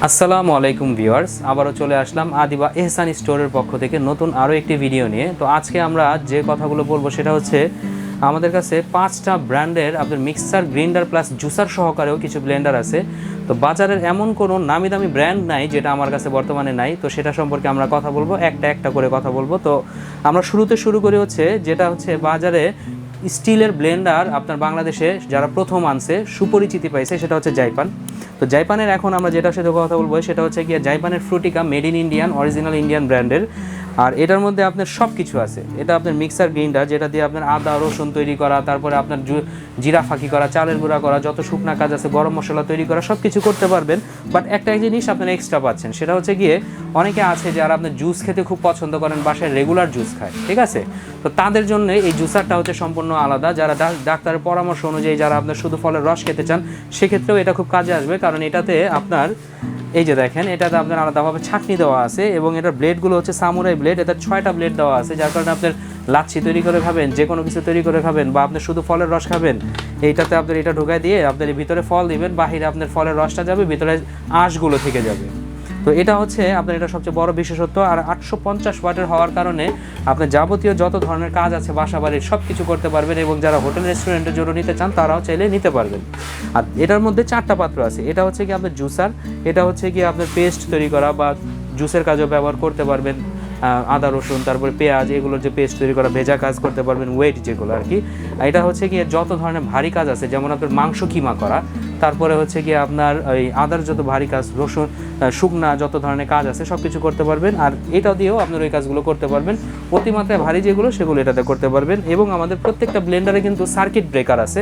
আসসালামু আলাইকুম ভিউয়ার্স, আবারও চলে আসলাম আদিবা এহসান স্টোরের পক্ষ থেকে নতুন আরও একটি ভিডিও নিয়ে। তো আজকে আমরা যে কথাগুলো বলবো সেটা হচ্ছে আমাদের কাছে 5টা ব্র্যান্ডের আপনার মিক্সার, গ্রাইন্ডার প্লাস জুসার সহকারেও কিছু ব্লেন্ডার আছে। তো বাজারের এমন কোনো নামি দামি ব্র্যান্ড নাই যেটা আমার কাছে বর্তমানে নাই, তো সেটা সম্পর্কে আমরা কথা বলবো, একটা একটা করে কথা বলবো। তো আমরা শুরু করি হচ্ছে যেটা হচ্ছে বাজারে স্টিলের ব্লেন্ডার আপনার বাংলাদেশে যারা প্রথম আনছে, সুপরিচিতি পাইছে, সেটা হচ্ছে জাইপান। তো জাইপানের এখন আমরা যেটার সাথে কথা বলবো সেটা হচ্ছে কি জাইপানের Fruitika, made in Indian, original Indian ব্র্যান্ডের। আর এটার মধ্যে আপনার সব কিছু আছে। এটা আপনার মিক্সার গ্রাইন্ডার, যেটা দিয়ে আপনার আদা রসুন তৈরি করা, তারপরে আপনার জিরা ফাঁকি করা, চালের গুঁড়া করা, যত শুকনা কাজ আছে, গরম মশলা তৈরি করা, সব কিছু করতে পারবেন। বাট একটা জিনিস আপনারা এক্সট্রা পাচ্ছেন, সেটা হচ্ছে গিয়ে অনেকে আছে যারা আপনার জুস খেতে খুব পছন্দ করেন, বাসায় রেগুলার জুস খায়, ঠিক আছে? তো তাদের জন্য এই জুসারটা হচ্ছে সম্পূর্ণ আলাদা। যারা ডাক্তারের পরামর্শ অনুযায়ী যারা আপনার শুধু ফলের রস খেতে চান, সেক্ষেত্রেও এটা খুব কাজে আসবে। কারণ এটাতে আপনার এই যে দেখেন, এটাতে আপনার আলাদাভাবে ছাঁকনি দেওয়া আছে এবং এটার ব্লেডগুলো হচ্ছে সামুরাই ব্লেড। এটা 6টা ব্লেড দেওয়া আছে, যার কারণে আপনার লাচ্ছি তৈরি করে খাবেন, যে কোনো কিছু তৈরি করে খাবেন, বা আপনি শুধু ফলের রস খাবেন, এইটাতে আপনার এটা ঢোকায় দিয়ে আপনার ভিতরে ফল দিবেন, বাহিরে আপনার ফলের রসটা যাবে, ভিতরে আঁশগুলো থেকে যাবে। তো এটা হচ্ছে আপনার এটা সবচেয়ে বড় বিশেষত্ব। আর 850 ওয়াটের হওয়ার কারণে আপনার যাবতীয় যত ধরনের কাজ আছে বাসা বাড়ির সব কিছু করতে পারবেন, এবং যারা হোটেল রেস্টুরেন্টের জন্য নিতে চান তারাও চাইলে নিতে পারবেন। আর এটার মধ্যে 4টা পাত্র আছে। এটা হচ্ছে কি আপনার জুসার, এটা হচ্ছে কি আপনার পেস্ট তৈরি করা বা জুসের কাজও ব্যবহার করতে পারবেন, আদা রসুন তারপরে পেঁয়াজ এগুলোর যে পেস্ট তৈরি করা, ভেজা কাজ করতে পারবেন, ওয়েট যেগুলো আর কি। এটা হচ্ছে কি যত ধরনের ভারী কাজ আছে, যেমন আপনার মাংস কিমা করা, তারপরে হচ্ছে কি আপনার ওই আদার যত ভারী কাজ, রসুন শুকনা যত ধরনের কাজ আছে সব কিছু করতে পারবেন। আর এটা দিয়েও আপনার ওই কাজগুলো করতে পারবেন, অতিমাত্রায় ভারী যেগুলো সেগুলো এটাতে করতে পারবেন। এবং আমাদের প্রত্যেকটা ব্লেন্ডারে কিন্তু সার্কিট ব্রেকার আছে।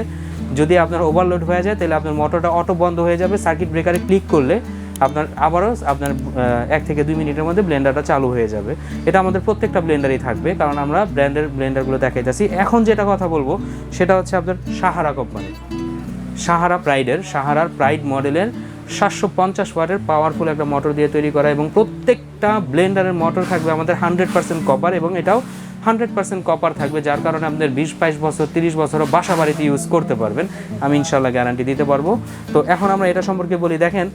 যদি আপনার ওভারলোড হয়ে যায় তাহলে আপনার মোটরটা অটো বন্ধ হয়ে যাবে, সার্কিট ব্রেকারে ক্লিক করলে আপনার আবারও আপনার 1 থেকে 2 মিনিটের মধ্যে ব্লেন্ডারটা চালু হয়ে যাবে। এটা আমাদের প্রত্যেকটা ব্লেন্ডারেই থাকবে, কারণ আমরা ব্লেন্ডারগুলো দেখাইতেছি। এখন যেটা কথা বলবো সেটা হচ্ছে আপনার সাহারা কোম্পানি, সাহারার প্রাইড মডেলের 750 ওয়াটের পাওয়ারফুল একটা মোটর দিয়ে তৈরি করা, এবং প্রত্যেকটা ব্লেন্ডারের মোটর থাকবে আমাদের 100% কপার, এবং এটাও 100% কপার থাকবে, যার কারণে আপনাদের 20-22 বছর 30 বছরও বাসা বাড়িতে ইউজ করতে পারবেন, আমি ইনশাল্লাহ গ্যারান্টি দিতে পারবো। তো এখন আমরা এটা সম্পর্কে বলি। দেখেন,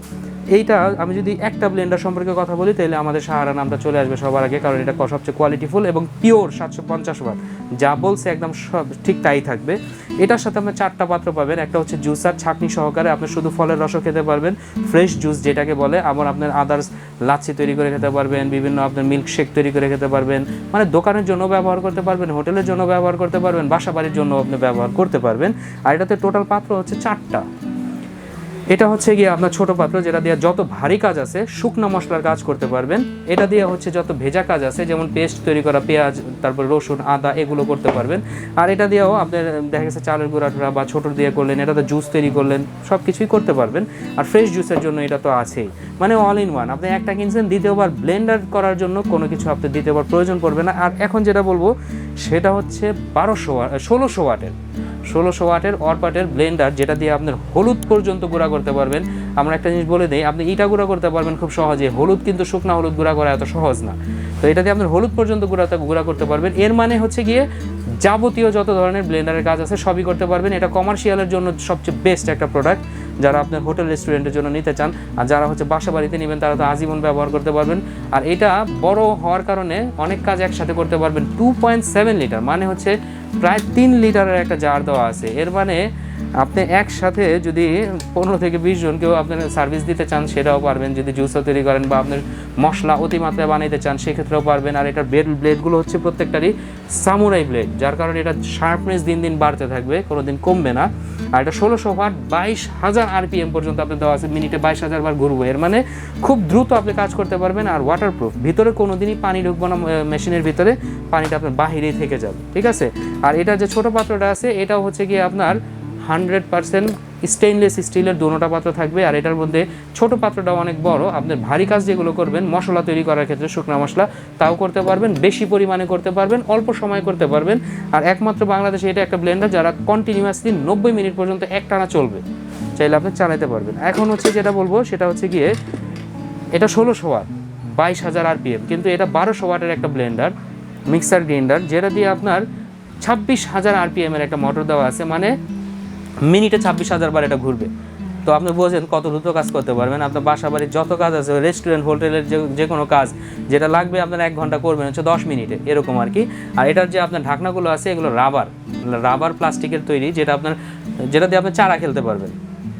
এইটা আমি যদি একটা ব্লেন্ডার সম্পর্কে কথা বলি তাহলে আমাদের সাহারা নামটা চলে আসবে সবার আগে, কারণ এটা সবচেয়ে কোয়ালিটিফুল এবং পিওর 750 ওয়াট, যা বলছে একদম সব ঠিক তাই থাকবে। এটার সাথে আপনার 4টা পাত্র পাবেন। একটা হচ্ছে জুসার, ছাঁকনি সহকারে আপনি শুধু ফলের রসও খেতে পারবেন, ফ্রেশ জুস যেটাকে বলে, আবার আপনার আদার্স লাচ্ছি তৈরি করে খেতে পারবেন, বিভিন্ন আপনার মিল্কশেক তৈরি করে খেতে পারবেন, মানে দোকানের জন্য ব্যবহার করতে পারবেন, হোটেলের জন্য ব্যবহার করতে পারবেন, বাসা বাড়ির জন্য আপনি ব্যবহার করতে পারবেন। আর এটাতে টোটাল পাত্র হচ্ছে 4টা। এটা হচ্ছে গিয়ে আপনার ছোট পাত্র, যেটা দিয়ে যত ভারী কাজ আছে, শুকনো মশলার কাজ করতে পারবেন। এটা দিয়ে হচ্ছে যত ভেজা কাজ আছে, যেমন পেস্ট তৈরি করা, পেঁয়াজ তারপর রসুন আদা এগুলো করতে পারবেন। আর এটা দিয়েও আপনার দেখা গেছে চালের গুঁড়া বা ছোট দিয়ে করলেন, এটাতে জুস তৈরি করলেন, সব কিছুই করতে পারবেন। আর ফ্রেশ জুসের জন্য এটা তো আছেই, মানে অল ইন ওয়ান। আপনি একটা কিনছেন, দ্বিতীয়বার ব্লেন্ডার করার জন্য কোনো কিছু আপনার দ্বিতীয়বার প্রয়োজন পড়বে না। আর এখন যেটা বলবো সেটা হচ্ছে 1600 ওয়াটের অরপাটের ব্লেন্ডার, যেটা দিয়ে আপনার হলুদ পর্যন্ত গুঁড়া করতে পারবেন। আমরা একটা জিনিস বলে দিই, আপনি ইটা গুঁড়া করতে পারবেন খুব সহজে, হলুদ কিন্তু শুকনা হলুদ গুঁড়া করা এত সহজ না। তো এটা দিয়ে আপনার হলুদ পর্যন্ত গুঁড়া করতে পারবেন। এর মানে হচ্ছে গিয়ে যাবতীয় যত ধরনের ব্লেন্ডারের কাজ আছে সবই করতে পারবেন। এটা কমার্শিয়ালের জন্য সবচেয়ে বেস্ট একটা প্রোডাক্ট, যারা আপনার হোটেল রেস্টুরেন্টের জন্য নিতে চান। আর যারা হচ্ছে বাসা বাড়িতে নেবেন তারা তো আজীবন ব্যবহার করতে পারবেন। আর এটা বড় হওয়ার কারণে অনেক কাজ একসাথে করতে পারবেন। 2.7 লিটার মানে হচ্ছে প্রায় 3 লিটারের একটা জার দেওয়া আছে। এর মানে আপনি একসাথে যদি 15 থেকে 20 জনকেও আপনার সার্ভিস দিতে চান সেটাও পারবেন, যদি জুসও তৈরি করেন বা আপনার মশলা অতিমাত্রায় বানাইতে চান সেক্ষেত্রেও পারবেন। আর এটার ব্লেডগুলো হচ্ছে প্রত্যেকটারই সামুরাই ব্লেড, যার কারণে এটা শার্পনেস দিন দিন বাড়তে থাকবে, কোনো দিন কমবে না। আর এটা 1600 ওয়াট 22,000 RPM পর্যন্ত আপনি দেওয়া আছে, মিনিটে 22,000 বার ঘুরবো। এর মানে খুব দ্রুত আপনি কাজ করতে পারবেন। আর ওয়াটারপ্রুফ, ভিতরে কোনো দিনই পানি ঢুকবো না, মেশিনের ভিতরে পানিটা আপনার বাহিরেই থেকে যাবে, ঠিক আছে? আর এটা যে ছোটো পাত্রটা আছে এটাও হচ্ছে গিয়ে আপনার 100% স্টেইনলেস স্টিলের দুটোটা পাত্র থাকবে। আর এটার মধ্যে ছোট পাত্রটাও অনেক বড়, আপনার ভারী কাজ যেগুলো করবেন, মশলা তৈরি করার ক্ষেত্রে শুকনা মশলা, তাও করতে পারবেন, বেশি পরিমাণে করতে পারবেন, অল্প সময় করতে পারবেন। আর একমাত্র বাংলাদেশে এটা একটা ব্লেন্ডার যারা কন্টিনিউয়াসলি 90 মিনিট পর্যন্ত একটানা চলবে, চাইলে আপনি চালাতে পারবেন। এখন হচ্ছে যেটা বলবো সেটা হচ্ছে গিয়ে এটা 1600 ওয়াট 22,000 RPM, কিন্তু এটা 1200 ওয়াটের একটা ব্লেন্ডার, মিক্সার গ্রাইন্ডার, যেটা দিয়ে আপনার 26,000 RPM এর একটা মোটর দেওয়া আছে, মানে মিনিটে 26,000 বার এটা ঘুরবে। তো আপনি বোঝেন কত দ্রুত কাজ করতে পারবেন। আপনার বাসা বাড়ির যত কাজ আছে, রেস্টুরেন্ট হোটেলের যে কোনো কাজ যেটা লাগবে আপনার 1 ঘন্টা করবেন হচ্ছে 10 মিনিটে, এরকম আর কি। আর এটার যে আপনার ঢাকনাগুলো আছে এগুলো রাবার প্লাস্টিকের তৈরি, যেটা দিয়ে আপনি চারা খেলতে পারবেন,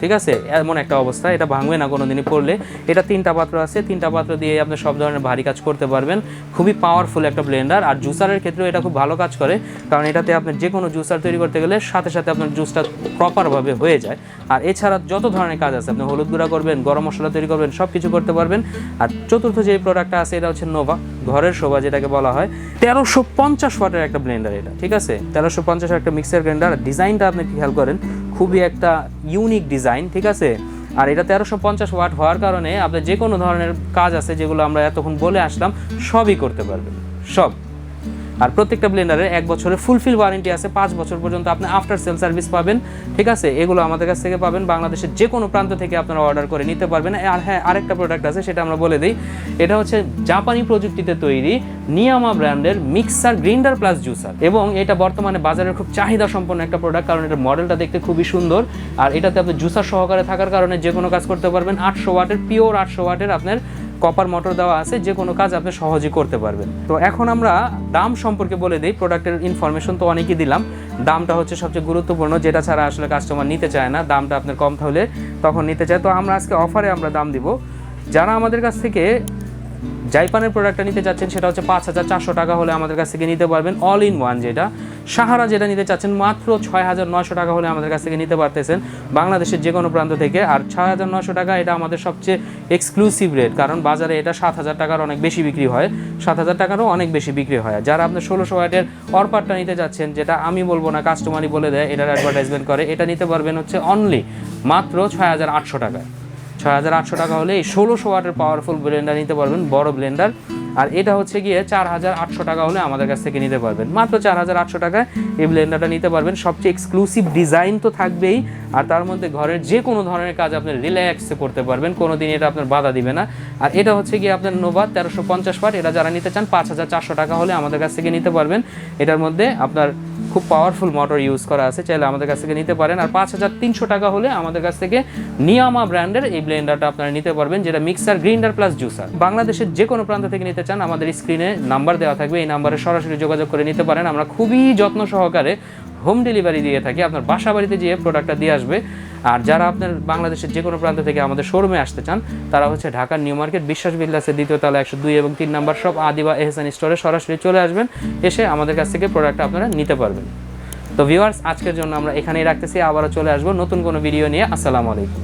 ঠিক আছে? এমন একটা অবস্থা, এটা ভাঙবে না কোনো দিনই পড়লে। এটা 3টা পাত্র আছে, 3টা পাত্র দিয়ে আপনি সব ধরনের ভারী কাজ করতে পারবেন। খুবই পাওয়ারফুল একটা ব্লেন্ডার। আর জুসারের ক্ষেত্রেও এটা খুব ভালো কাজ করে, কারণ এটাতে আপনি যে কোনো জুসার তৈরি করতে গেলে সাথে সাথে আপনার জুসটা প্রপারভাবে হয়ে যায়। আর এছাড়া যত ধরনের কাজ আছে, আপনি হলুদ গুঁড়া করবেন, গরম মশলা তৈরি করবেন, সব কিছু করতে পারবেন। আর চতুর্থ যে প্রোডাক্টটা আছে এটা হচ্ছে নোভা, ঘরের শোভা যেটাকে বলা হয়। 1350 ওয়াটের একটা ব্লেন্ডার এটা, ঠিক আছে? 1350 একটা মিক্সার গ্রাইন্ডার। ডিজাইনটা আপনি খেয়াল করেন, খুবই একটা ইউনিক ডিজাইন, ঠিক আছে? আর এটা 1350 ওয়াট হওয়ার কারণে আপনি যে কোনো ধরনের কাজ আছে যেগুলো আমরা এতক্ষণ বলে আসলাম সবই করতে পারবেন, সব। আর প্রত্যেকটা ব্লেন্ডারের 1 বছরের ফুলফিল ওয়ারেন্টি আছে, 5 বছর পর্যন্ত আপনি আফটার সেল সার্ভিস পাবেন, ঠিক আছে? এগুলো আমাদের কাছ থেকে পাবেন, বাংলাদেশের যে কোনো প্রান্ত থেকে আপনারা অর্ডার করে নিতে পারবেন। আর হ্যাঁ, আরেকটা প্রোডাক্ট আছে, সেটা আমরা বলে দিই। এটা হচ্ছে জাপানি প্রযুক্তিতে তৈরি নিয়ামা ব্র্যান্ডের মিক্সার গ্রাইন্ডার প্লাস জুসার, এবং এটা বর্তমানে বাজারের খুব চাহিদা সম্পন্ন একটা প্রোডাক্ট, কারণ এটার মডেলটা দেখতে খুবই সুন্দর। আর এটাতে আপনি জুসার সহকারে থাকার কারণে যে কোনো কাজ করতে পারবেন। 800 ওয়াটের পিওর 800 ওয়াটের আপনার কপার মোটর দেওয়া আছে, যে কোনো কাজ আপনি সহজেই করতে পারবেন। তো এখন আমরা দাম সম্পর্কে বলে দিই। প্রোডাক্টের ইনফরমেশন তো অনেকই দিলাম, দামটা হচ্ছে সবচেয়ে গুরুত্বপূর্ণ, যেটা ছাড়া আসলে কাস্টমার নিতে চায় না। দামটা আপনার কম হলে তখন নিতে চায়। তো আমরা আজকে অফারে আমরা দাম দিব। যারা আমাদের কাছ থেকে জাইপানের প্রোডাক্টটা নিতে চাচ্ছেন সেটা হচ্ছে 5400 টাকা হলে আমাদের কাছ থেকে নিতে পারবেন অল ইন ওয়ান। যেটা সাহারা যেটা নিতে চাচ্ছেন মাত্র 6900 টাকা হলে আমাদের কাছ থেকে নিতে পারতেছেন বাংলাদেশের যে কোনো প্রান্ত থেকে। আর 6900 টাকা এটা আমাদের সবচেয়ে এক্সক্লুসিভ রেট, কারণ বাজারে এটা 7000 টাকার অনেক বেশি বিক্রি হয়, 7000 টাকারও অনেক বেশি বিক্রি হয়। যারা আপনার 1600 ওয়াটের অরপারটা নিতে যাচ্ছেন, যেটা আমি বলবো না, কাস্টমারই বলে দেয়, এটার অ্যাডভার্টাইজমেন্ট করে, এটা নিতে পারবেন হচ্ছে অনলি মাত্র 6800 টাকায়। 6800 টাকা হলে এই 1600 ওয়াটের পাওয়ারফুল ব্লেন্ডার নিতে পারবেন, বড় ব্লেন্ডার। আর এটা হচ্ছে গিয়ে 4800 টাকা হলে আমাদের কাছ থেকে নিতে পারবেন। মাত্র 4800 টাকায় এই ব্লেন্ডারটা নিতে পারবেন। সবচেয়ে এক্সক্লুসিভ ডিজাইন তো থাকবেই, আর তার মধ্যে ঘরের যে কোনো ধরনের কাজ আপনি রিল্যাক্সে করতে পারবেন, কোনো দিন এটা আপনার বাধা দিবে না। আর এটা হচ্ছে গিয়ে আপনার নোভা 1350 ওয়াট। এটা যারা নিতে চান 5400 টাকা হলে আমাদের কাছ থেকে নিতে পারবেন। এটার মধ্যে আপনার খুব পাওয়ারফুল মোটর ইউজ করা আছে, চাইলে আমাদের কাছ থেকে নিতে পারেন। আর 5300 টাকা হলে আমাদের কাছ থেকে নিয়ামা ব্র্যান্ডের এই ব্লেন্ডারটা আপনারা নিতে পারবেন, যেটা মিক্সার গ্রাইন্ডার প্লাস জুসার। বাংলাদেশের যে কোনো প্রান্ত থেকে নিতে চান আমাদের স্ক্রিনে নাম্বার দেওয়া থাকবে, এই নাম্বারে সরাসরি যোগাযোগ করে নিতে পারেন। আমরা খুবই যত্ন সহকারে হোম ডেলিভারি দিয়ে থাকি, আপনার বাসা বাড়িতে যেয়ে প্রোডাক্টটা দিয়ে আসবে। আর যারা আপনার বাংলাদেশের যে কোনো প্রান্ত থেকে আমাদের শোরুমে আসতে চান, তারা হচ্ছে ঢাকার নিউ মার্কেট বিশ্বাস বিল্ডার্সের 2য় তলা 102 এবং 3 নাম্বার শপ আদিবা এহসান স্টোরে সরাসরি চলে আসবেন, এসে আমাদের কাছ থেকে প্রোডাক্টটা আপনারা নিতে পারবেন। তো ভিউয়ার্স, আজকের জন্য আমরা এখানেই রাখতেছি, আবারও চলে আসবো নতুন কোনো ভিডিও নিয়ে। আসসালামু আলাইকুম।